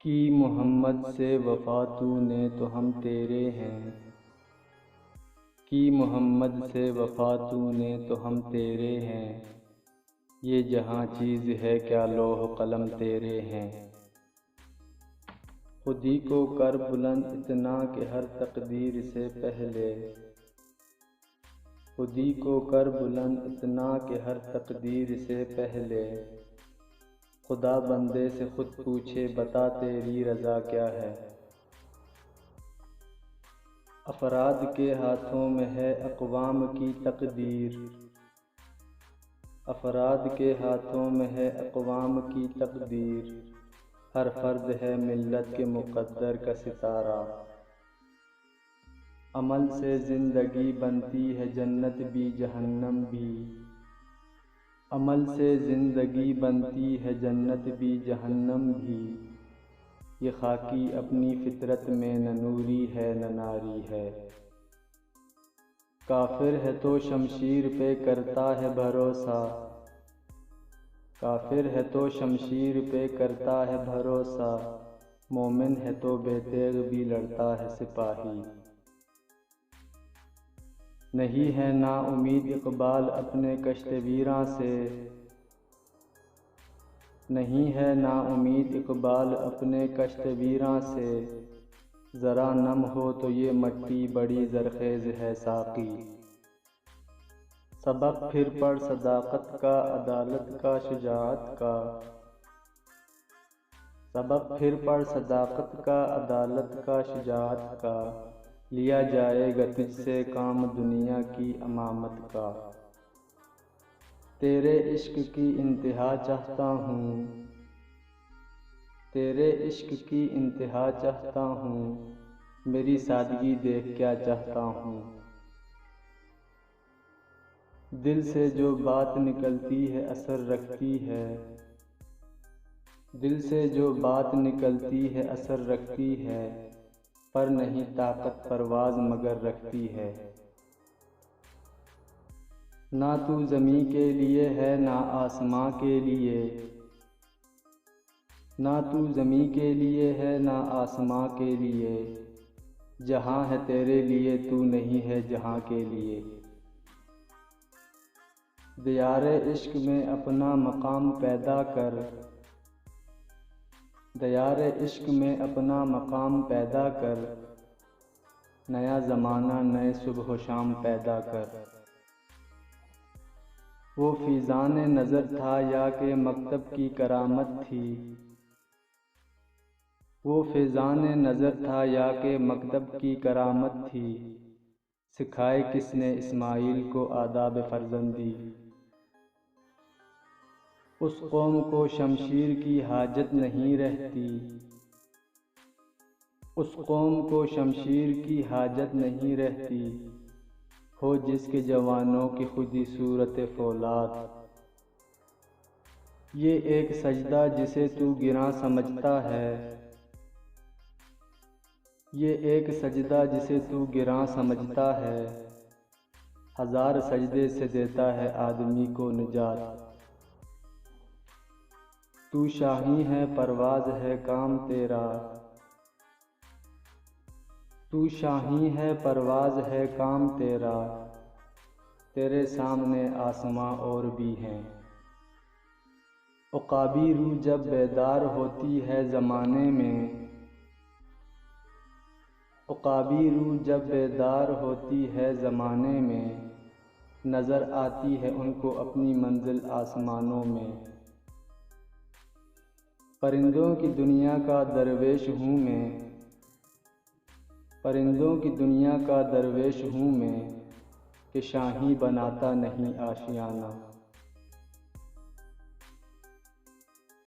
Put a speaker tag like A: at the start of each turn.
A: کی محمد سے وفا تو نے تو ہم تیرے ہیں، کی محمد سے وفا تو نے تو ہم تیرے ہیں، یہ جہاں چیز ہے کیا لوح قلم تیرے ہیں۔ خودی کو کر بلند اتنا کہ ہر تقدیر سے پہلے، خودی کو کر بلند اتنا کہ ہر تقدیر سے پہلے، خدا بندے سے خود پوچھے بتا تیری رضا کیا ہے۔ افراد کے ہاتھوں میں ہے اقوام کی تقدیر، افراد کے ہاتھوں میں ہے اقوام کی تقدیر، ہر فرد ہے ملت کے مقدر کا ستارہ۔ عمل سے زندگی بنتی ہے جنت بھی جہنم بھی، عمل سے زندگی بنتی ہے جنت بھی جہنم بھی، یہ خاکی اپنی فطرت میں نہ نوری ہے نہ ناری ہے۔ کافر ہے تو شمشیر پہ کرتا ہے بھروسہ، کافر ہے تو شمشیر پہ کرتا ہے بھروسہ، مومن ہے تو بے تیغ بھی لڑتا ہے سپاہی۔ نہیں ہے نا امید اقبال اپنے کشت ویراں سے، نہیں ہے نا امید اقبال اپنے کشت ویراں سے، ذرا نم ہو تو یہ مٹی بڑی زرخیز ہے ساقی۔ سبق پھر پڑھ صداقت کا عدالت کا شجاعت کا، سبق پھر پڑھ صداقت کا عدالت کا شجاعت کا، لیا جائے گا تجھ سے کام دنیا کی امامت کا۔ تیرے عشق کی انتہا چاہتا ہوں، تیرے عشق کی انتہا چاہتا ہوں، میری سادگی دیکھ کیا چاہتا ہوں۔ دل سے جو بات نکلتی ہے اثر رکھتی ہے، دل سے جو بات نکلتی ہے اثر رکھتی ہے، پر نہیں طاقت پرواز مگر رکھتی ہے۔ نہ تو زمیں کے لیے ہے نہ آسماں کے لیے، نہ تو زمیں کے لیے ہے نہ آسماں کے لیے، جہاں ہے تیرے لیے تو نہیں ہے جہاں کے لیے۔ دیار عشق میں اپنا مقام پیدا کر، دیار عشق میں اپنا مقام پیدا کر، نیا زمانہ نئے صبح و شام پیدا کر۔ وہ فیضان نظر تھا یا کہ مکتب کی کرامت تھی، وہ فیضان نظر تھا یا کہ مکتب کی کرامت تھی، سکھائے کس نے اسماعیل کو آداب فرزندی۔ اس قوم کو شمشیر کی حاجت نہیں رہتی، اس قوم کو شمشیر کی حاجت نہیں رہتی، ہو جس کے جوانوں کی خودی صورت فولاد۔ یہ ایک سجدہ جسے تو گراں سمجھتا ہے، یہ ایک سجدہ جسے تو گراں سمجھتا ہے، ہزار سجدے سے دیتا ہے آدمی کو نجات۔ تو شاہی ہے پرواز ہے کام تیرا، تو شاہی ہے پرواز ہے کام تیرا، تیرے سامنے آسماں اور بھی ہیں۔ عقابی روح جب بیدار ہوتی ہے زمانے میں، عقابی روح جب بیدار ہوتی ہے زمانے میں، نظر آتی ہے ان کو اپنی منزل آسمانوں میں۔ پرندوں کی دنیا کا درویش ہوں میں، پرندوں کی دنیا کا درویش ہوں میں، کہ شاہیں بناتا نہیں آشیانہ۔